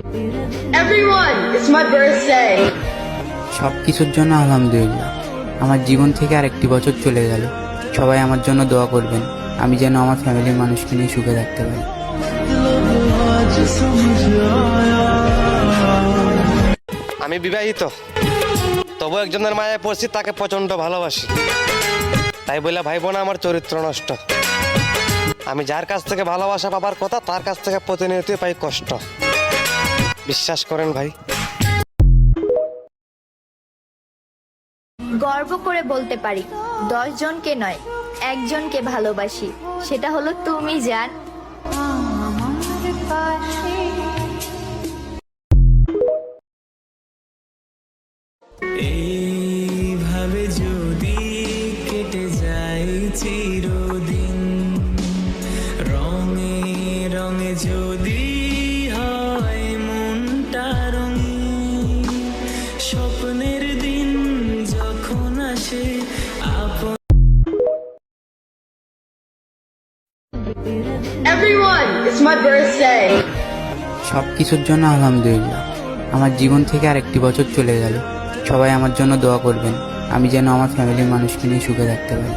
Everyone, it's my birthday. সব কিছুর জন্য আলহামদুলিল্লাহ। আমার জীবন থেকে আরেকটি বছর চলে গেল। সবাই আমার জন্য দোয়া করবেন, আমি যেন আমার ফ্যামিলির মানুষকে নিয়ে সুখে থাকতে পারি। আমি বিবাহিত, তবু একজনের মায়ায় পড়ছি, তাকে প্রচন্ড ভালোবাসি। তাই বলে ভাইব না আমার চরিত্র নষ্ট। আমি যার কাছ থেকে ভালোবাসা পাবার কথা, তার কাছ থেকে প্রতিনিয়তই পাই কষ্ট। বিশ্বাস করেন ভাই। গর্ব করে বলতে পারি 10 জনকে নয়, একজনকে ভালোবাসি, সেটা হলো তুমি জান। এইভাবে যদি কেটে যায় চিরদিন, রঙে রঙে যদি হয় মনটা রঙিন, স্বপ্নের দিন যখন আসে আপন। Everyone, it's my birthday. সব কিছুর জন্য আলহামদুলিল্লাহ। আমার জীবন থেকে আরেকটি বছর চলে গেল। সবাই আমার জন্য দোয়া করবেন, আমি যেন আমার ফ্যামিলির মানুষকে নিয়ে সুখে থাকতে পারি।